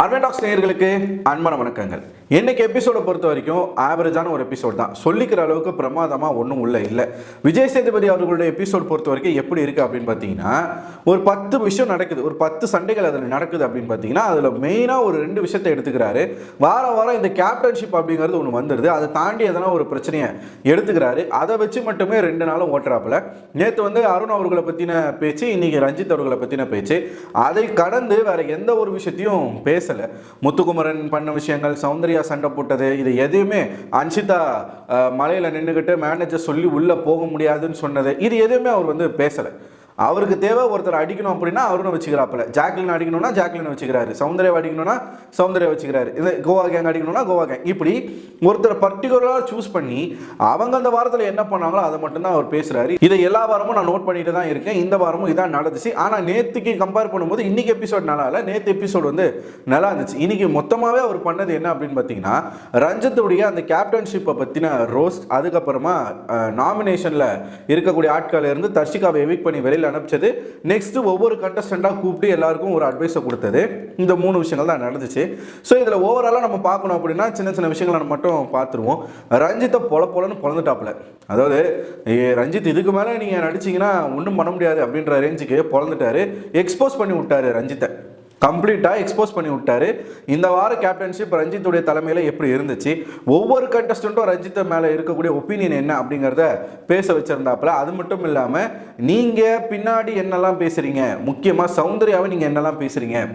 அட்வென்டாக்ஸ் நேயர்களுக்கு அன்பான வணக்கங்கள். இன்னைக்கு எபிசோட பொறுத்த வரைக்கும் ஆவரேஜான ஒரு எபிசோட் தான். சொல்லிக்கிற அளவுக்கு பிரமாதமாக ஒன்றும் உள்ள இல்லை. விஜய் சேதுபதி அவர்களுடைய எபிசோட் பொறுத்த வரைக்கும் எப்படி இருக்குது அப்படின்னு பார்த்தீங்கன்னா, ஒரு 10 விஷயம் நடக்குது, ஒரு 10 சண்டைகள் அதில் நடக்குது அப்படின்னு பார்த்தீங்கன்னா, அதில் மெயினாக ஒரு 2 விஷயத்தை எடுத்துக்கிறாரு. வாரம் வாரம் இந்த கேப்டன்ஷிப் அப்படிங்கிறது ஒன்று வந்துடுது. அதை தாண்டி எதனா ஒரு பிரச்சனையை எடுத்துக்கிறாரு. அதை வச்சு மட்டுமே 2 நாளும் ஓட்டுறாப்புல. நேற்று வந்து அருண் அவர்களை பற்றின பேச்சு, இன்னைக்கு ரஞ்சித் அவர்களை பற்றின பேச்சு. அதை கடந்து வேற எந்த ஒரு விஷயத்தையும் பேசலை. முத்துக்குமரன் பண்ண விஷயங்கள், சௌந்தர்யா சண்டை போட்டது, இது எதுவுமே அன்ஷிதா மலையில நின்றுக்கிட்டு மேனேஜர் சொல்லி உள்ள போக முடியாதுன்னு சொன்னது, இது எதுவுமே அவர் வந்து பேசலை. அவருக்கு தேவை ஒருத்தர் அடிக்கணும் அப்படின்னா அவரும் வச்சுக்கிறாப்புல. ஜாக்லின் அடிக்கணும்னா ஜாக்லின் வச்சுக்கிறாரு, சௌந்தர்யா அடிக்கணும்னா சௌந்தர்யா வச்சுக்கிறாரு, இது கோவா கேங் அடிக்கணும்னா கோவா கேங். இப்படி ஒருத்தர் பர்டிகுலராக சூஸ் பண்ணி அவங்க அந்த வாரத்தில் என்ன பண்ணாங்களோ அதை மட்டும்தான் அவர் பேசுறாரு. இதை எல்லா வாரமும் நான் நோட் பண்ணிட்டு தான் இருக்கேன். இந்த வாரமும் இதான் நடந்துச்சு. ஆனால் நேற்றுக்கு கம்பேர் பண்ணும்போது இன்னைக்கு எபிசோட் நல்லா இல்லை. நேற்று எபிசோட் வந்து நல்லா இருந்துச்சு. இன்னைக்கு மொத்தமாகவே அவர் பண்ணது என்ன அப்படின்னு பார்த்தீங்கன்னா, ரஞ்சித்துடைய அந்த கேப்டன்ஷிப்பை பற்றின ரோஸ்ட், அதுக்கப்புறமா நாமினேஷனில் இருக்கக்கூடிய ஆட்களை இருந்து தர்ஷிகாவை எவிக் பண்ணி வெளியில் அனுப்பிச்சது, நெக்ஸ்ட் ஒவ்வொரு கண்டஸ்டண்டாக கூப்பிட்டு எல்லாருக்கும் ஒரு அட்வைஸை கொடுத்தது. இந்த 3 விஷயங்கள் தான் நடந்துச்சு. ஸோ இதில் ஓவராலாக நம்ம பார்க்கணும் அப்படின்னா சின்ன சின்ன விஷயங்களை நம்ம மட்டும் பார்த்துருவோம். ரஞ்சித்தை பொலன்னு பொழந்துட்டாப்புல. அதாவது ரஞ்சித் இதுக்கு மேலே நீங்கள் நடிச்சிங்கன்னா ஒன்றும் பண்ண முடியாது அப்படின்ற ரேஞ்சுக்கு பொழந்துட்டாரு. எக்ஸ்போஸ் பண்ணி விட்டாரு, ரஞ்சித்தை கம்ப்ளீட்டாக எக்ஸ்போஸ் பண்ணி விட்டாரு. இந்த வார கேப்டன்ஷிப் ரஞ்சித்துடைய தலைமையில் எப்படி இருந்துச்சு, ஒவ்வொரு கண்டஸ்டண்ட்டும் ரஞ்சித்தை மேலே இருக்கக்கூடிய ஒப்பீனியன் என்ன அப்படிங்கிறத பேச வச்சிருந்தாப்புல. அது மட்டும் இல்லாமல் நீங்கள் பின்னாடி என்னெல்லாம் பேசுகிறீங்க, முக்கியமாக சௌந்தர்யாவை நீங்கள் என்னெல்லாம் பேசுகிறீங்க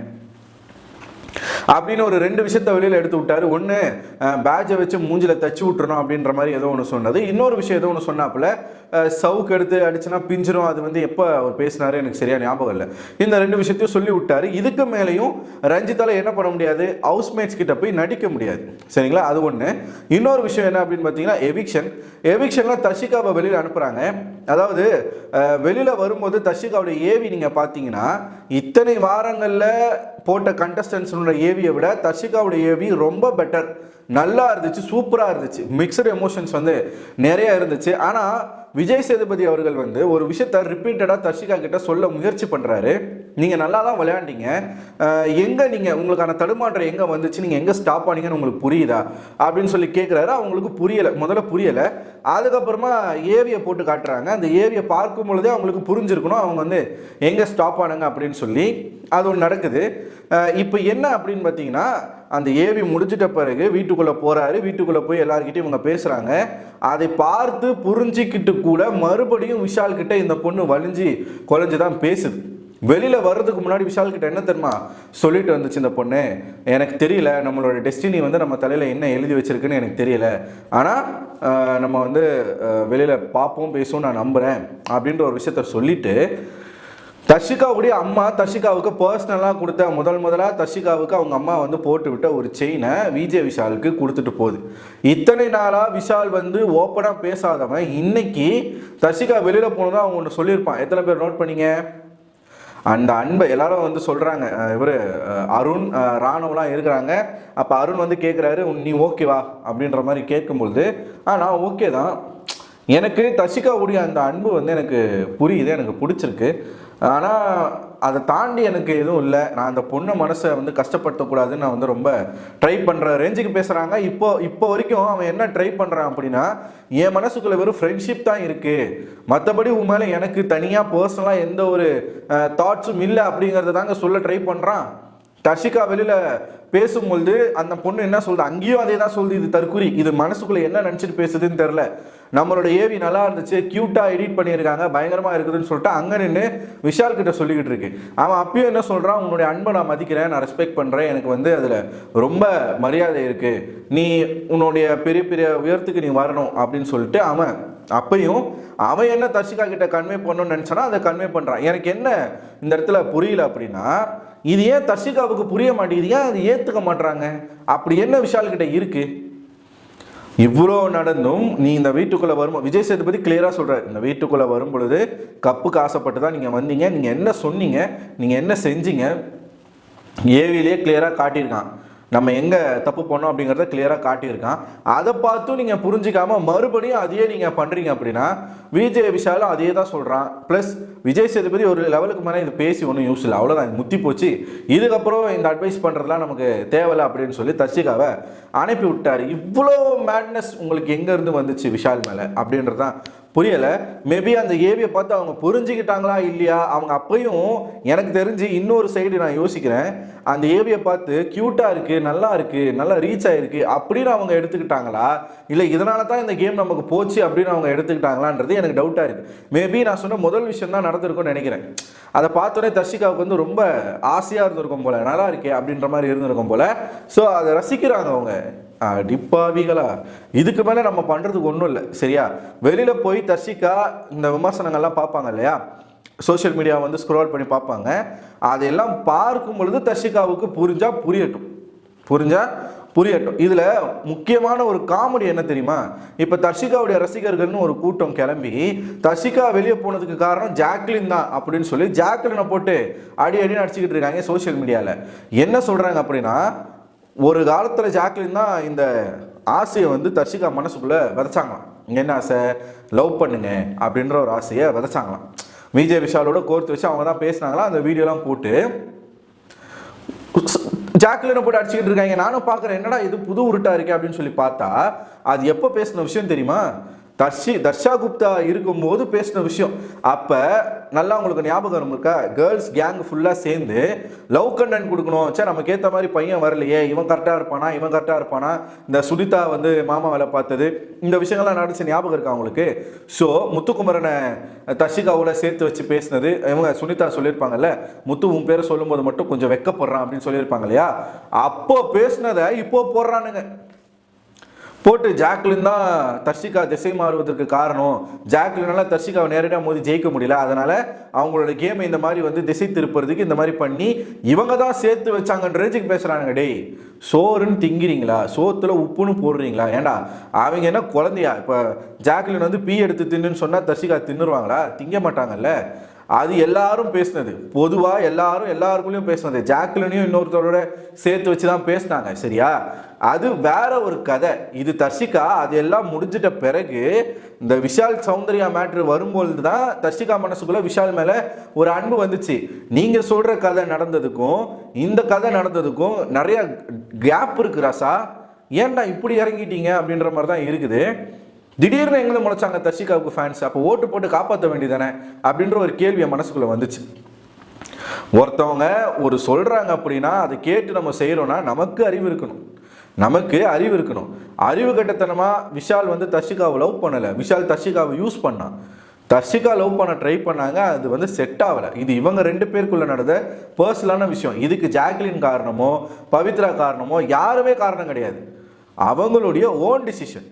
அப்படின்னு ஒரு 2 விஷயத்த வெளியில் எடுத்து விட்டாரு. ஒன்று பேட்சை வச்சு மூஞ்சில் தச்சு விட்டுறணும் அப்படின்ற மாதிரி ஏதோ ஒன்று சொன்னது. இன்னொரு விஷயம் ஏதோ ஒன்று சொன்னாப்புல, சவுக்கு எடுத்து அடிச்சுனா பிஞ்சிரும். அது வந்து எப்போ அவர் பேசினாரு எனக்கு சரியா ஞாபகம் இல்லை. இந்த 2 விஷயத்தையும் சொல்லி விட்டாரு. இதுக்கு மேலேயும் ரஞ்சித்தால என்ன பண்ண முடியாது, ஹவுஸ்மேட்ஸ் கிட்ட போய் நடிக்க முடியாது. சரிங்களா, அது ஒன்று. இன்னொரு விஷயம் என்ன அப்படின்னு பார்த்தீங்கன்னா, எவிக்ஷனில் தர்ஷிகாவை வெளியில் அனுப்புகிறாங்க. அதாவது வெளியில் வரும்போது தர்ஷிகாவுடைய ஏவி நீங்கள் பார்த்தீங்கன்னா, இத்தனை வாரங்களில் போட்ட கண்டஸ்டன்ஸோட ஏவியை விட தர்ஷிகாவுடைய ஏவி ரொம்ப பெட்டர், நல்லா இருந்துச்சு, சூப்பராக இருந்துச்சு. மிக்சடு எமோஷன்ஸ் வந்து நிறைய இருந்துச்சு. ஆனால் விஜய் சேதுபதி அவர்கள் வந்து ஒரு விஷயத்த ரிப்பீட்டடாக தர்ஷிகா கிட்ட சொல்ல முயற்சி பண்ணுறாரு. நீங்கள் நல்லா தான் விளையாண்டீங்க, எங்கே நீங்கள் உங்களுக்கான தடுமாற்றம் எங்கே வந்துச்சு, நீங்கள் எங்கே ஸ்டாப் ஆனீங்கன்னு உங்களுக்கு புரியுதா அப்படின்னு சொல்லி கேட்குறாரு. அவங்களுக்கு புரியலை, முதல்ல புரியலை. அதுக்கப்புறமா ஏவியை போட்டு காட்டுறாங்க. அந்த ஏவியை பார்க்கும் பொழுதே அவங்களுக்கு புரிஞ்சிருக்கணும் அவங்க வந்து எங்கே ஸ்டாப் ஆனாங்க அப்படின்னு சொல்லி. அது ஒன்று நடக்குது. இப்போ என்ன அப்படின்னு பார்த்தீங்கன்னா, அந்த ஏவி முடிஞ்சிட்ட பிறகு வீட்டுக்குள்ளே போகிறாரு. வீட்டுக்குள்ளே போய் எல்லாருக்கிட்டையும் இவங்க பேசுகிறாங்க. அதை பார்த்து புரிஞ்சிக்கிட்டு கூட மறுபடியும் விஷால் கிட்ட இந்த பொண்ணு வலிஞ்சு குலைஞ்சு தான் பேசுது. வெளியில் வர்றதுக்கு முன்னாடி விஷால் கிட்ட என்ன தெரியுமா சொல்லிட்டு வந்துச்சு இந்த பொண்ணு, எனக்கு தெரியல, நம்மளோட டெஸ்டினி வந்து நம்ம தலையில் என்ன எழுதி வச்சிருக்குன்னு எனக்கு தெரியல, ஆனால் நம்ம வந்து வெளியில் பார்ப்போம் பேசுவோம் நான் நம்புகிறேன் அப்படின்ற ஒரு விஷயத்த சொல்லிட்டு, தர்ஷிகாவுடைய அம்மா தர்ஷிகாவுக்கு பர்சனலாக கொடுத்த முதலாக தர்ஷிகாவுக்கு அவங்க அம்மா வந்து போட்டு விட்ட ஒரு செயினை விஜய் விஷாலுக்கு கொடுத்துட்டு போகுது. இத்தனை நாளாக விஷால் வந்து ஓப்பனாக பேசாதவன் இன்னைக்கு தர்ஷிகா வெளியில் போனதான் அவங்க ஒன்று சொல்லியிருப்பான். எத்தனை பேர் நோட் பண்ணீங்க? அந்த அன்பை எல்லாரும் வந்து சொல்கிறாங்க. இவர் அருண் ராணுவலாம் இருக்கிறாங்க. அப்போ அருண் வந்து கேட்குறாரு, நீ ஓகேவா அப்படின்ற மாதிரி கேட்கும்பொழுது, நான் ஓகே தான், எனக்கு தர்ஷிகாவுடைய அந்த அன்பு வந்து எனக்கு புரியுது, எனக்கு பிடிச்சிருக்கு, ஆனால் அதை தாண்டி எனக்கு எதுவும் இல்லை, நான் அந்த பொண்ணு மனசை வந்து கஷ்டப்படுத்தக்கூடாதுன்னு நான் வந்து ரொம்ப ட்ரை பண்ணுற ரேஞ்சுக்கு பேசுகிறாங்க. இப்போ வரைக்கும் அவன் என்ன ட்ரை பண்ணுறான் அப்படின்னா, என் மனசுக்குள்ளே வெறும் ஃப்ரெண்ட்ஷிப் தான் இருக்குது, மற்றபடி உன் மேலே எனக்கு தனியாக பர்சனலாக எந்த ஒரு தாட்ஸும் இல்லை அப்படிங்கிறத தாங்க சொல்ல ட்ரை பண்ணுறான். தர்ஷிகா வெளியில் பேசும்பொழுது அந்த பொண்ணு என்ன சொல்லுது, அங்கேயும் அதே தான் சொல்லுது, இது தற்குறி, இது மனசுக்குள்ளே என்ன நினச்சிட்டு பேசுதுன்னு தெரில, நம்மளோட ஏவி நல்லா இருந்துச்சு, க்யூட்டாக எடிட் பண்ணியிருக்காங்க, பயங்கரமாக இருக்குதுன்னு சொல்லிட்டு அங்கே நின்று விஷால் கிட்ட சொல்லிக்கிட்டு இருக்கு. அவன் அப்பயும் என்ன சொல்கிறான், உன்னுடைய அன்பை நான் மதிக்கிறேன், நான் ரெஸ்பெக்ட் பண்ணுறேன், எனக்கு வந்து அதில் ரொம்ப மரியாதை இருக்குது, நீ உன்னுடைய பெரிய பெரிய உயரத்துக்கு நீ வரணும் அப்படின்னு சொல்லிட்டு அவன் அப்பையும் அவன் என்ன தர்ஷிகா கிட்ட கன்வே பண்ணணும்னு நினச்சானா அதை கன்வே பண்ணுறான். எனக்கு என்ன இந்த இடத்துல புரியல அப்படின்னா, இது ஏன் தர்ஷிகாவுக்கு புரிய மாட்டேங்குது, ஏன் அது ஏற்றுக்க மாட்டுறாங்க, அப்படி என்ன விஷால் கிட்ட இருக்கு? இவ்வளோ நடந்தும் நீ இந்த வீட்டுக்குள்ளே வரும், விஜய் சேதுபதி கிளியராக சொல்கிறார், இந்த வீட்டுக்குள்ளே வரும் பொழுது கப்புக்கு ஆசைப்பட்டு தான் நீங்கள் வந்தீங்க, நீங்கள் என்ன சொன்னீங்க, நீங்கள் என்ன செஞ்சீங்க, ஏவிலேயே கிளியராக காட்டியிருக்கான். நம்ம எங்கே தப்பு பண்ணோம் அப்படிங்கிறத கிளியராக காட்டியிருக்கான். அதை பார்த்தும் நீங்கள் புரிஞ்சிக்காமல் மறுபடியும் அதையே நீங்கள் பண்ணுறீங்க அப்படின்னா விஜய் விஷாலும் அதே தான் சொல்கிறான். ப்ளஸ் விஜய் சேதுபதி ஒரு லெவலுக்கு மேலே இது பேசி ஒன்றும் யூஸ் இல்லை, அவ்வளோதான், முத்தி போச்சு, இதுக்கப்புறம் இந்த அட்வைஸ் பண்ணுறதுலாம் நமக்கு தேவையில்லை அப்படின்னு சொல்லி தர்ஷிகாவை அனுப்பி விட்டார். இவ்வளோ மேட்னஸ் உங்களுக்கு எங்கேருந்து வந்துச்சு விஷால் மேலே அப்படின்றது தான் புரியலை. மேபி அந்த ஏவியை பார்த்து அவங்க புரிஞ்சுக்கிட்டாங்களா இல்லையா, அவங்க அப்பையும் எனக்கு தெரிஞ்சு இன்னொரு சைடு நான் யோசிக்கிறேன், அந்த ஏவியை பார்த்து க்யூட்டாக இருக்குது, நல்லா இருக்குது, நல்லா ரீச் ஆகிருக்கு அப்படின்னு அவங்க எடுத்துக்கிட்டாங்களா, இல்லை இதனால தான் இந்த கேம் நமக்கு போச்சு அப்படின்னு அவங்க எடுத்துக்கிட்டாங்களான்றது எனக்கு டவுட்டாக இருக்குது. மேபி நான் சொன்ன முதல் விஷயம் தான் நடந்திருக்கும்னு நினைக்கிறேன். அதை பார்த்தோன்னே தர்ஷிகாவுக்கு வந்து ரொம்ப ஆசையாக இருந்திருக்கும் போல், நல்லா இருக்கே அப்படின்ற மாதிரி இருந்திருக்கும் போல். ஸோ அதை ரசிக்கிறாங்க அவங்க. அடிப்பாவிகளா, இதுக்கு மேலே நம்ம பண்ணுறதுக்கு ஒன்றும் இல்லை சரியா. வெளியில் போய் தர்ஷிகா இந்த விமர்சனங்கள்லாம் பார்ப்பாங்க இல்லையா, சோஷியல் மீடியா வந்து ஸ்க்ரோல் பண்ணி பார்ப்பாங்க. அதெல்லாம் பார்க்கும் பொழுது தர்ஷிகாவுக்கு புரியட்டும். இதில் முக்கியமான ஒரு காமெடி என்ன தெரியுமா, இப்போ தர்ஷிகாவுடைய ரசிகர்கள்னு ஒரு கூட்டம் கிளம்பி தர்ஷிகா வெளியே போனதுக்கு காரணம் ஜாக்லின் தான் அப்படின்னு சொல்லி ஜாக்லினை போட்டு அடின்னு அடிச்சுக்கிட்டு இருக்காங்க சோஷியல் மீடியாவில். என்ன சொல்கிறாங்க அப்படின்னா, ஒரு காலத்தில் ஜாக்லின் தான் இந்த ஆசையை வந்து தர்ஷிகா மனசுக்குள்ளே விதைச்சாங்களாம். என்ன ஆசை, லவ் பண்ணுங்க அப்படின்ற ஒரு ஆசையை விதைச்சாங்களாம். விஜய் விஷாலோட கோர்த்து வச்சு அவங்க தான் பேசினாங்களாம். அந்த வீடியோலாம் போட்டு ஜாக்லினை போட்டு அடிச்சுக்கிட்டு இருக்காங்க. நானும் பார்க்குறேன், என்னடா இது புது உருட்டா இருக்கே அப்படின்னு சொல்லி பார்த்தா அது எப்போ பேசின விஷயம் தெரியுமா, தர்ஷா குப்தா இருக்கும்போது பேசின விஷயம். அப்போ நல்லா உங்களுக்கு ஞாபகம் இருக்கா, கேர்ள்ஸ் கேங் ஃபுல்லாக சேர்ந்து லவ் கண்டென்ட் கொடுக்கணும், சரி நமக்கு ஏற்ற மாதிரி பையன் வரலையே, இவன் கரெக்டாக இருப்பானா, இந்த சுனிதா வந்து மாமா வேலை பார்த்தது, இந்த விஷயங்கள்லாம் நடந்துச்சு ஞாபகம் இருக்கா உங்களுக்கு. ஸோ முத்துக்குமரனை தர்ஷிகாவோட சேர்த்து வச்சு பேசினது இவங்க சுனிதா சொல்லியிருப்பாங்கல்ல, முத்து உன் பேரை சொல்லும்போது மட்டும் கொஞ்சம் வெக்கப்படுறான் அப்படின்னு சொல்லியிருப்பாங்க இல்லையா, அப்போ பேசினதை இப்போ போடுறானுங்க. போட்டு ஜாக்லின் தான் தர்ஷிகா திசை மாறுவதற்கு காரணம், ஜாக்லினால தர்ஷிகாவை நேரடியாக மோதி ஜெயிக்க முடியல, அதனால அவங்களோட கேமை இந்த மாதிரி வந்து திசை திருப்புறதுக்கு இந்த மாதிரி பண்ணி இவங்க தான் சேர்த்து வச்சாங்கன்ற ரேஞ்சுக்கு பேசுறாங்க. டேய், சோறுன்னு திங்கிறீங்களா, சோத்துல உப்புன்னு போடுறீங்களா, ஏண்டா அவங்க என்ன குழந்தையா? இப்போ ஜாக்லின் வந்து பீ எடுத்து தின்னுன்னு சொன்னால் தர்ஷிகா தின்னுருவாங்களா? திங்க மாட்டாங்கல்ல. அது எல்லாரும் பேசினது, பொதுவாக எல்லாருக்குள்ளேயும் பேசினது, ஜாக்லினையும் இன்னொருத்தரோட சேர்த்து வச்சு தான் பேசினாங்க சரியா. அது வேற ஒரு கதை. இது தர்ஷிகா அது எல்லாம் முடிஞ்சிட்ட பிறகு இந்த விஷால் சௌந்தர்யா மேட்ரு வரும்பொழுது தான் தர்ஷிகா மனசுக்குள்ள விஷால் மேலே ஒரு அன்பு வந்துச்சு. நீங்கள் சொல்கிற கதை நடந்ததுக்கும் இந்த கதை நடந்ததுக்கும் நிறைய கேப் இருக்கு ராசா, ஏன்டா இப்படி இறங்கிட்டீங்க அப்படின்ற மாதிரி தான் இருக்குது. திடீர்னு எங்களை முளைச்சாங்க தர்ஷிகாவுக்கு ஃபேன்ஸ், அப்போ ஓட்டு போட்டு காப்பாற்ற வேண்டியதானே அப்படின்ற ஒரு கேள்வி என் மனசுக்குள்ளே வந்துச்சு. ஒருத்தவங்க ஒரு சொல்கிறாங்க அப்படின்னா அதை கேட்டு நம்ம செய்கிறோன்னா நமக்கு அறிவு இருக்கணும். அறிவு கட்டத்தனமாக விஷால் வந்து தர்ஷிகாவை லவ் பண்ணலை, விஷால் தர்ஷிகாவை யூஸ் பண்ணான். தர்ஷிகா லவ் பண்ண ட்ரை பண்ணாங்க, அது வந்து செட் ஆகலை. இது இவங்க 2 பேருக்குள்ள நடந்த பர்சனலான விஷயம். இதுக்கு ஜாக்லின் காரணமோ பவித்ரா காரணமோ யாருமே காரணம் கிடையாது, அவங்களுடைய ஓன் டிசிஷன்.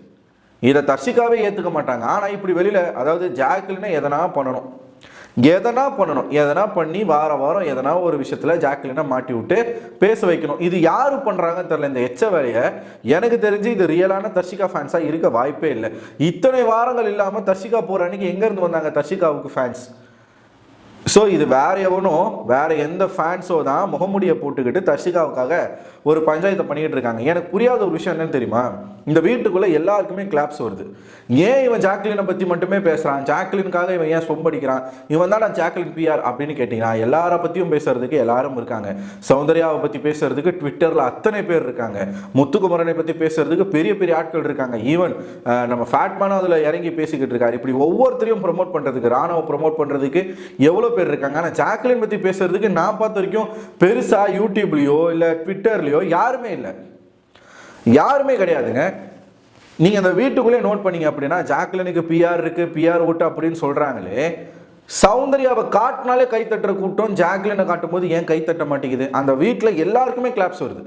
இதை தர்ஷிகாவே ஏற்றுக்க மாட்டாங்க. ஆனால் இப்படி வெளியில், அதாவது ஜாக்லினை எதனா பண்ணி வாரம் எதனா ஒரு விஷயத்தில் ஜாக்லினை மாட்டி விட்டு பேச வைக்கணும். இது யாரு பண்ணுறாங்கன்னு தெரியல இந்த எச்ச வேலையை. எனக்கு தெரிஞ்சு இது ரியலான தர்ஷிகா ஃபேன்ஸாக இருக்க வாய்ப்பே இல்லை. இத்தனை வாரங்கள் இல்லாமல் தர்ஷிகா போகிற அன்னைக்கு எங்கேருந்து வந்தாங்க தர்ஷிகாவுக்கு ஃபேன்ஸ்? ஸோ இது வேற எந்த ஃபேன்ஸோ தான் முகமுடியை போட்டுக்கிட்டு தர்ஷிகாவுக்காக ஒரு பஞ்சாயத்தை பண்ணிக்கிட்டு இருக்காங்க. எனக்கு புரியாத ஒரு விஷயம் என்னன்னு தெரியுமா, இந்த வீட்டுக்குள்ளே எல்லாருக்குமே கிளாப்ஸ் வருது. ஏன் இவன் ஜாக்லினை பற்றி மட்டுமே பேசுகிறான், ஜாக்லினுக்காக இவன் ஏன் சொம்படிக்கிறான், இவன் தான் நான் ஜாக்லின் பிஆர் அப்படின்னு கேட்டிங்கன்னா எல்லாரை பற்றியும் பேசுறதுக்கு எல்லாரும் இருக்காங்க. சௌந்தர்யாவை பற்றி பேசுறதுக்கு ட்விட்டரில் அத்தனை பேர் இருக்காங்க, முத்துக்குமரனை பற்றி பேசுறதுக்கு பெரிய பெரிய ஆட்கள் இருக்காங்க, ஈவன் நம்ம ஃபேட்மேனும் அதில் இறங்கி பேசிக்கிட்டு இருக்காரு. இப்படி ஒவ்வொருத்தரையும் ப்ரொமோட் பண்ணுறதுக்கு, ராணுவ ப்ரொமோட் பண்ணுறதுக்கு எவ்வளோ பேர் இருக்காங்க. ஆனால் ஜாக்லின் பற்றி பேசுறதுக்கு நான் பார்த்த வரைக்கும் பெருசாக யூடியூப்லையோ இல்லை ட்விட்டர்லையோ யாருமே கிடையாதுங்க. நீங்கள் அந்த வீட்டுக்குள்ளே நோட் பண்ணீங்க அப்படின்னா ஜாக்லினுக்கு பிஆர் இருக்கு, பிஆர் ஓட்டு அப்படின்னு சொல்கிறாங்களே, சௌந்தர்யாவை காட்டினாலே கைத்தட்டுற கூட்டம் ஜாக்லினை காட்டும் போது ஏன் கைத்தட்ட மாட்டேங்குது? அந்த வீட்டில் எல்லாருக்குமே கிளாப்ஸ் வருது,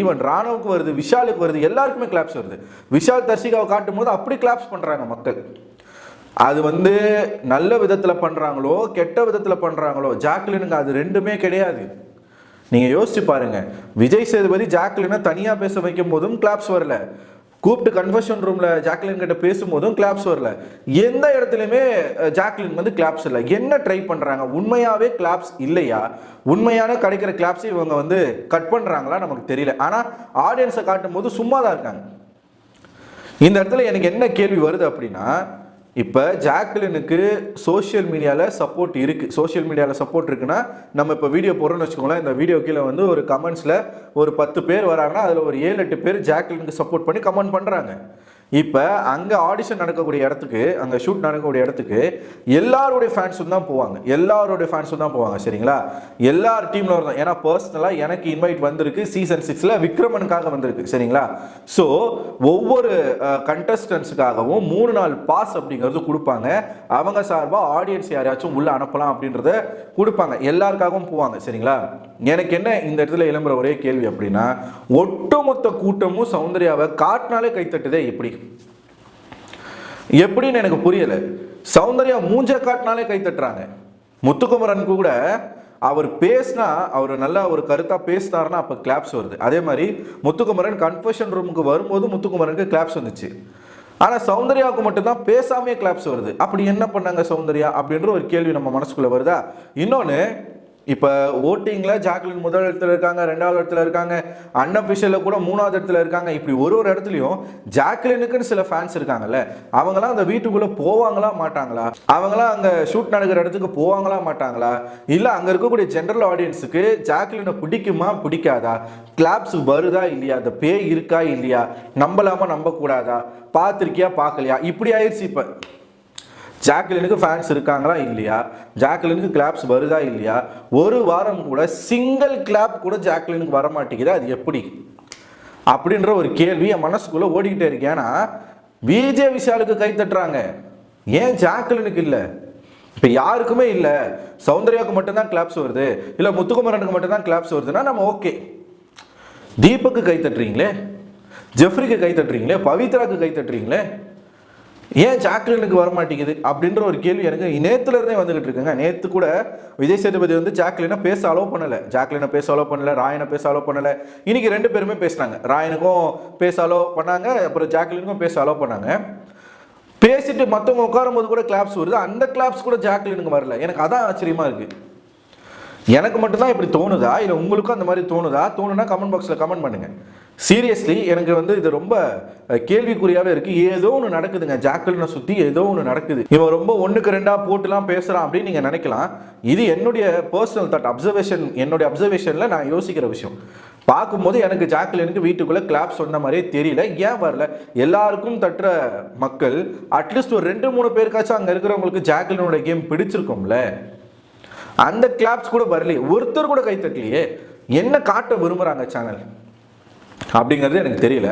ஈவன் ராணுவுக்கு வருது, விஷாலுக்கு வருது, எல்லாருக்குமே கிளாப்ஸ் வருது. விஷால் தர்ஷிகாவை காட்டும் போது அப்படி கிளாப்ஸ் பண்ணுறாங்க மக்கள். அது வந்து நல்ல விதத்தில் பண்ணுறாங்களோ கெட்ட விதத்தில் பண்ணுறாங்களோ, ஜாக்லினுக்கு அது ரெண்டுமே கிடையாது. நீங்கள் யோசிச்சு பாருங்க, விஜய் சேதுபதி ஜாக்லினை தனியாக பேச வைக்கும் போதும் கிளாப்ஸ் வரல, கூப்பிட்டு கன்ஃபெஷன் ரூம்ல ஜாக்லின் கிட்ட பேசும்போதும் கிளாப்ஸ் வரல. எந்த இடத்துலையுமே ஜாக்லின் வந்து கிளாப்ஸ் இல்லை. என்ன ட்ரை பண்றாங்க? உண்மையாவே கிளாப்ஸ் இல்லையா? உண்மையான கிடைக்கிற கிளாப்ஸ் இவங்க வந்து கட் பண்றாங்களா நமக்கு தெரியல. ஆனா ஆடியன்ஸை காட்டும் போது சும்மா தான் இருக்காங்க. இந்த இடத்துல எனக்கு என்ன கேள்வி வருது அப்படின்னா, இப்போ ஜாக்லினுக்கு சோஷியல் மீடியாவில் சப்போர்ட் இருக்குது. சோஷியல் மீடியாவில் சப்போர்ட் இருக்குன்னா நம்ம இப்போ வீடியோ போடுறோன்னு வச்சுக்கோங்களேன். இந்த வீடியோ கீழே வந்து ஒரு கமெண்ட்ஸில் ஒரு 10 பேர் வராங்கன்னா அதில் ஒரு 7-8 பேர் ஜாக்லினுக்கு சப்போர்ட் பண்ணி கமெண்ட் பண்ணுறாங்க. இப்போ அங்கே ஆடிஷன் நடக்கக்கூடிய இடத்துக்கு, அங்கே ஷூட் நடக்கக்கூடிய இடத்துக்கு எல்லாருடைய ஃபேன்ஸும் தான் போவாங்க. எல்லாருடைய ஃபேன்ஸும் தான் போவாங்க. சரிங்களா? எல்லார் டீமில் வரலாம். ஏன்னா பர்சனலாக எனக்கு இன்வைட் வந்திருக்கு. சீசன் 6ல் விக்ரமனுக்காக வந்திருக்கு. சரிங்களா? ஸோ ஒவ்வொரு கண்டஸ்டன்ஸுக்காகவும் 3 நாள் பாஸ் அப்படிங்கிறது கொடுப்பாங்க. அவங்க சார்பாக ஆடியன்ஸ் யாரையாச்சும் உள்ளே அனுப்பலாம் அப்படின்றத கொடுப்பாங்க. எல்லாருக்காகவும் போவாங்க. சரிங்களா? எனக்கு என்ன இந்த இடத்துல எழும்புற ஒரே கேள்வி அப்படின்னா, ஒட்டுமொத்த கூட்டமும் சௌந்தர்யாவை காட்டினாலே கைத்தட்டுதே எப்படி? எப்படின்னு எனக்கு புரியல. சௌந்தர்யா மூஞ்ச காட்டினாலே கை தட்டுறாங்க. முத்துக்குமரன் கூட அவர் பேசினா, அவர் நல்லா ஒரு கருத்தா பேசினார்னா அப்ப கிளாப்ஸ் வருது. அதே மாதிரி முத்துக்குமரன் கன்ஃபெஷன் ரூமுக்கு வரும்போது முத்துக்குமரனுக்கு கிளாப்ஸ் வந்துச்சு. ஆனா சௌந்தர்யாவுக்கு மட்டும்தான் பேசாமே கிளாப்ஸ் வருது. அப்படி என்ன பண்ணாங்க சௌந்தர்யா அப்படின்ற ஒரு கேள்வி நம்ம மனசுக்குள்ள வருதா? இன்னொன்னு, இப்போ ஓட்டிங்கில் ஜாக்லின் முதல் இடத்துல இருக்காங்க, 2வது இடத்துல இருக்காங்க, அன்அஃபிஷியலில் கூட 3வது இடத்துல இருக்காங்க. இப்படி ஒரு இடத்துலையும் ஜாக்லினுக்குன்னு சில ஃபேன்ஸ் இருக்காங்கல்ல, அவங்களாம் அந்த வீட்டுக்குள்ளே போவாங்களா மாட்டாங்களா? அவங்களாம் அங்கே ஷூட் நடக்கிற இடத்துக்கு போவாங்களா மாட்டாங்களா? இல்லை அங்கே இருக்கக்கூடிய ஜென்ரல் ஆடியன்ஸுக்கு ஜாக்லினை பிடிக்குமா பிடிக்காதா? கிளாப்ஸ் வருதா இல்லையா? அந்த பேய் இருக்கா இல்லையா? நம்பலாமா நம்பக்கூடாதா? பார்த்துருக்கியா பார்க்கலையா? இப்படி ஆயிடுச்சு. இப்போ ஜாக்லினுக்கு ஃபேன்ஸ் இருக்காங்களா இல்லையா? ஜாக்லினுக்கு கிளாப்ஸ் வருதா இல்லையா? ஒரு வாரம் கூட சிங்கிள் கிளாப் கூட ஜாக்லினுக்கு வர மாட்டேங்குது. அது எப்படி அப்படின்ற ஒரு கேள்வி என் மனசுக்குள்ள ஓடிக்கிட்டே இருக்கு. ஏன்னா விஜய் விஷாலுக்கு கை தட்டுறாங்க, ஏன் ஜாக்லினுக்கு இல்லை? இப்போ யாருக்குமே இல்லை, சௌந்தர்யாவுக்கு மட்டும்தான் கிளாப்ஸ் வருது, இல்லை முத்துக்குமரனுக்கு மட்டும்தான் கிளாப்ஸ் வருதுன்னா நம்ம ஓகே. தீபக்கு கை தட்டுறீங்களே, ஜெஃப்ரிக்கு கை தட்டுறீங்களே, பவித்ராக்கு கை தட்டுறீங்களே, ஏன் ஜாக்லினுக்கு வர மாட்டேங்குது அப்படின்ற ஒரு கேள்வி எனக்கு நேத்துல இருந்தே வந்துகிட்டு இருக்குங்க. நேற்று கூட விஜய் சேதுபதி வந்து ஜாக்லினை பேச அலோவ் பண்ணலை, ஜாக்லினை பேச அலோவ் பண்ணலை, ராயனை பேச அலோவ் பண்ணலை. இன்னைக்கு 2 பேருமே பேசினாங்க. ராயனுக்கும் பேச அலோவ் பண்ணாங்க, அப்புறம் ஜாக்லினுக்கும் பேச அலோவ் பண்ணாங்க. பேசிட்டு மற்றவங்க உட்காரும் போது கூட கிளாப்ஸ் வருது. அந்த கிளாப்ஸ் கூட ஜாக்லினுக்கு வரல. எனக்கு அதான் ஆச்சரியமா இருக்கு. எனக்கு மட்டும்தான் இப்படி தோணுதா, இல்லை உங்களுக்கும் அந்த மாதிரி தோணுதா? தோணுனா கமெண்ட் பாக்ஸில் கமெண்ட் பண்ணுங்க. சீரியஸ்லி எனக்கு வந்து இது ரொம்ப கேள்விக்குறியாவே இருக்கு. ஏதோ ஒன்று நடக்குதுங்க, ஜாக்லினை சுற்றி ஏதோ ஒன்று நடக்குது. இவன் ரொம்ப 1க்கு 2 போட்டுலாம் பேசுகிறான் அப்படின்னு நீங்கள் நினைக்கலாம். இது என்னுடைய பர்சனல் தாட், அப்சர்வேஷன். என்னுடைய அப்சர்வேஷனில் நான் யோசிக்கிற விஷயம். பார்க்கும்போது எனக்கு ஜாக்லினுக்கு வீட்டுக்குள்ளே கிளாப் சொன்ன மாதிரியே தெரியல. ஏன் வரல? எல்லாருக்கும் தட்டுற மக்கள் அட்லீஸ்ட் ஒரு 2-3 பேருக்காச்சும் அங்கே இருக்கிறவங்களுக்கு ஜாக்லினோட கேம் பிடிச்சிருக்கோம்ல. அந்த கிளாப்ஸ் கூட வரலையே, ஒருத்தர் கூட கை தட்டலையே. என்ன காட்ட விரும்புகிறாங்க சேனல் அப்படிங்கிறது எனக்கு தெரியல.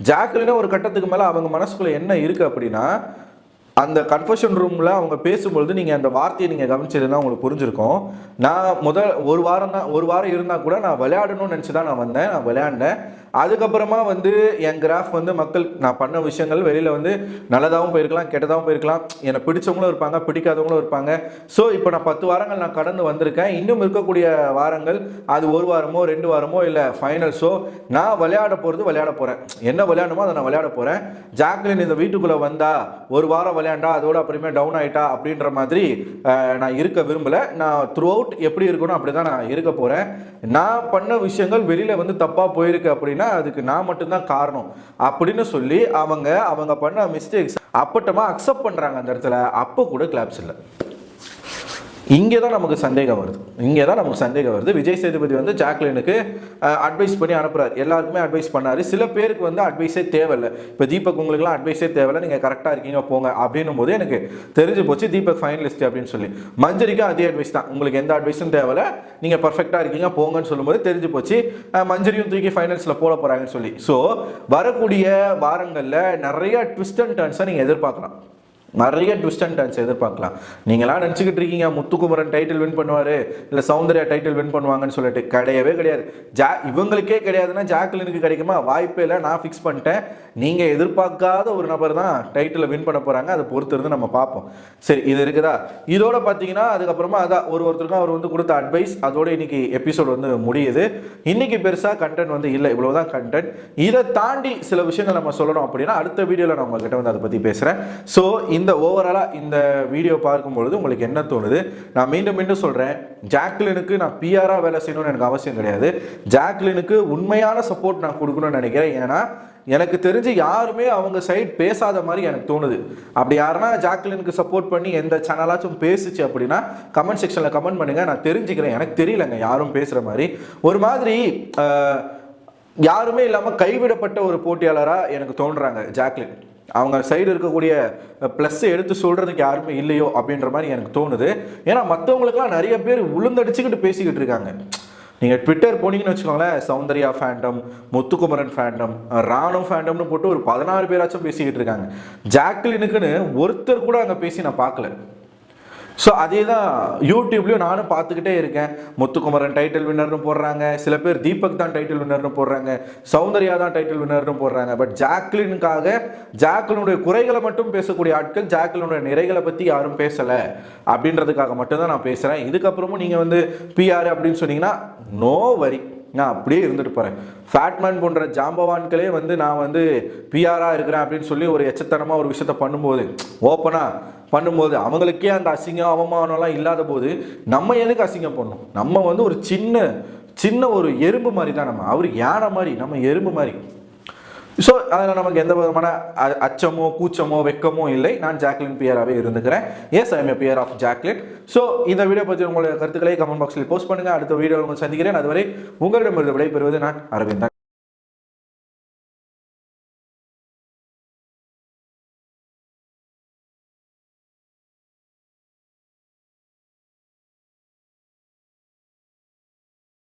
ஜாக்லினே ஒரு கட்டத்துக்கு மேலே அவங்க மனசுக்குள்ள என்ன இருக்குது அப்படின்னா, அந்த கன்ஃபெஷன் ரூமில் அவங்க பேசும்பொழுது நீங்கள் அந்த வார்த்தையை நீங்கள் கவனிச்சதுன்னா உங்களுக்கு புரிஞ்சிருக்கும். நான் ஒரு வாரம் இருந்தால் கூட நான் விளையாடணும்னு நினச்சி தான் நான் வந்தேன். நான் விளையாடினேன். அதுக்கப்புறமா வந்து என் கிராஃப் வந்து மக்கள் நான் பண்ண விஷயங்கள் வெளியில் வந்து நல்லதாகவும் போயிருக்கலாம், கெட்டதாகவும் போயிருக்கலாம். என்னை பிடிச்சவங்களும் இருப்பாங்க, பிடிக்காதவங்களும் இருப்பாங்க. ஸோ இப்போ நான் 10 வாரங்கள் நான் கடந்து வந்திருக்கேன். இன்னும் இருக்கக்கூடிய வாரங்கள் அது 1 வாரமோ 2 வாரமோ இல்லை ஃபைனல். ஸோ நான் விளையாட போகிறேன். என்ன விளையாடணுமோ அதை நான் விளையாட போகிறேன். ஜாக்லின் இந்த வீட்டுக்குள்ளே வந்தா 1 வாரம் விளையாண்டா அதோட அப்புறமே டவுன் ஆகிட்டா அப்படின்ற மாதிரி நான் இருக்க விரும்பலை. நான் த்ரூ அவுட் எப்படி இருக்கணும் அப்படி தான் நான் இருக்க போகிறேன். நான் பண்ண விஷயங்கள் வெளியில் வந்து தப்பாக போயிருக்கு அப்படின்னா அதுக்கு நான் மட்டும்தான் காரணம் அப்படின்னு சொல்லி அவங்க பண்ண மிஸ்டேக்ஸ் அப்பட்டமா அக்செப்ட் பண்றாங்க அந்த இடத்துல. அப்போ கூட கிளாப்ஸ் இல்லை. இங்கே தான் நமக்கு சந்தேகம் வருது. விஜய் சேதுபதி வந்து ஜாக்லினுக்கு அட்வைஸ் பண்ணி அனுப்புறாரு. எல்லாருக்குமே அட்வைஸ் பண்ணாரு. சில பேருக்கு வந்து அட்வைஸே தேவையில்லை. இப்போ தீபக் உங்களுக்குலாம் அட்வைஸே தேவையில்லை, நீங்கள் கரெக்டாக இருக்கீங்க போங்க அப்படின்னும் போது எனக்கு தெரிஞ்சு போச்சு தீபக் ஃபைனலிஸ்ட் அப்படின்னு சொல்லி. மஞ்சரிக்கும் அதே அட்வைஸ் தான், உங்களுக்கு எந்த அட்வைஸும் தேவையில்லை, நீங்கள் பர்ஃபெக்டாக இருக்கீங்க போங்கன்னு சொல்லும்போது தெரிஞ்சு போச்சு மஞ்சரியும் தூக்கி ஃபைனல்ஸில் போட போகிறாங்கன்னு சொல்லி. ஸோ வரக்கூடிய வாரங்களில் நிறைய ட்விஸ்ட் அண்ட் டர்ன்ஸை நீங்கள் எதிர்பார்க்கலாம். நிறைய ட்விஸ்ட் அண்ட் டர்ன்ஸ் எதிர்பார்க்கலாம். நீங்களாம் நினச்சிக்கிட்டு இருக்கீங்க முத்துக்குமரன் டைட்டில் வின் பண்ணுவார், இல்லை சௌந்தர்யா டைட்டில் வின் பண்ணுவாங்கன்னு சொல்லிட்டு. கிடையவே கிடையாது. இவங்களுக்கே கிடையாதுன்னா ஜாக்லினுக்கு கிடைக்குமா? வாய்ப்பே இல்லை. நான் ஃபிக்ஸ் பண்ணிட்டேன். நீங்கள் எதிர்பார்க்காத ஒரு நபர் தான் டைட்டிலை வின் பண்ண போகிறாங்க. அதை பொறுத்து இருந்து நம்ம பார்ப்போம். சரி, இது இருக்குதா? இதோட பார்த்தீங்கன்னா அதுக்கப்புறமா அதான் ஒருத்தருக்கும் அவர் வந்து கொடுத்த அட்வைஸ், அதோட இன்னைக்கு எபிசோட் வந்து முடியுது. இன்னைக்கு பெருசாக கண்டென்ட் வந்து இல்லை, இவ்வளோதான் கண்டென்ட். இதை தாண்டி சில விஷயங்கள் நம்ம சொல்லணும் அப்படின்னா அடுத்த வீடியோவில் நான் உங்ககிட்ட வந்து அதை பற்றி பேசுகிறேன். ஸோ இந்த ஓவராலாக இந்த வீடியோ பார்க்கும்பொழுது உங்களுக்கு என்ன தோணுது? நான் மீண்டும் சொல்கிறேன், ஜாக்லினுக்கு நான் பிஆராக வேலை செய்யணும்னு எனக்கு அவசியம் கிடையாது. ஜாக்லினுக்கு உண்மையான சப்போர்ட் நான் கொடுக்கணும்னு நினைக்கிறேன். ஏன்னா எனக்கு தெரிஞ்சு யாருமே அவங்க சைட் பேசாத மாதிரி எனக்கு தோணுது. அப்படி யாருன்னா ஜாக்லினுக்கு சப்போர்ட் பண்ணி எந்த சேனலாச்சும் பேசுச்சு அப்படின்னா கமெண்ட் செக்ஷனில் கமெண்ட் பண்ணுங்கள், நான் தெரிஞ்சுக்கிறேன். எனக்கு தெரியலங்க யாரும் பேசுகிற மாதிரி. ஒரு மாதிரி யாருமே இல்லாமல் கைவிடப்பட்ட ஒரு போட்டியாளராக எனக்கு தோன்றுறாங்க ஜாக்லின். அவங்க சைடு இருக்கக்கூடிய ப்ளஸ்ஸை எடுத்து சொல்கிறதுக்கு யாருமே இல்லையோ அப்படின்ற மாதிரி எனக்கு தோணுது. ஏன்னா மற்றவங்களுக்குலாம் நிறைய பேர் உளுந்தடிச்சுக்கிட்டு பேசிக்கிட்டு இருக்காங்க. நீங்கள் ட்விட்டர் போனீங்கன்னு வச்சுக்கோங்களேன், சௌந்தர்யா ஃபேண்டம், முத்துக்குமரன் ஃபேண்டம், ராணுவ ஃபேண்டம்னு போட்டு ஒரு 16 பேராச்சும் பேசிக்கிட்டு இருக்காங்க. ஜாக்லினுக்குன்னு ஒருத்தர் கூட அங்கே பேசி நான் பார்க்கல. ஸோ அதே தான் யூடியூப்லேயும் நானும் பார்த்துக்கிட்டே இருக்கேன். முத்துக்குமரன் டைட்டில் வின்னர்னு போடுறாங்க, சில பேர் தீபக் தான் டைட்டில் வின்னர்னு போடுறாங்க, சௌந்தர்யா தான் டைட்டில் வின்னர்னு போடுறாங்க. பட் ஜாக்லினுடைய குறைகளை மட்டும் பேசக்கூடிய ஆட்கள், ஜாக்லினுடைய நிறைகளை பற்றி யாரும் பேசலை அப்படின்றதுக்காக மட்டும்தான் நான் பேசுகிறேன். இதுக்கப்புறமும் நீங்கள் வந்து பிஆர் அப்படின்னு சொன்னீங்கன்னா நோ வரி, நான் அப்படியே இருந்துட்டு போகிறேன். ஃபேட்மேன் போன்ற ஜாம்பவான்களே வந்து நான் வந்து பிஆராக இருக்கிறேன் அப்படின்னு சொல்லி ஒரு எச்சத்தனமாக ஒரு விஷயத்த பண்ணும்போது, ஓப்பனாக பண்ணும்போது, அவங்களுக்கே அந்த அசிங்கம் அவமானம்லாம் இல்லாத போது நம்ம எதுக்கு அசிங்கம் பண்ணணும்? நம்ம வந்து ஒரு சின்ன ஒரு எறும்பு மாதிரி தான். அவர் யானை மாதிரி, நம்ம எறும்பு மாதிரி. ஸோ அதில் நமக்கு எந்த விதமான அச்சமோ கூச்சமோ வெக்கமோ இல்லை. நான் ஜாக்லின் பியராகவே இருந்துக்கிறேன். Yes, I am a peer of Jacqueline. So இந்த வீடியோ பற்றி உங்களுடைய கருத்துக்களை கமெண்ட் பாக்ஸில் போஸ்ட் பண்ணுங்கள். அடுத்த வீடியோ உங்களை சந்திக்கிறேன். அதுவரை உங்களிடமிருந்து விடைபெறுவது நான் அரவிந்தன்.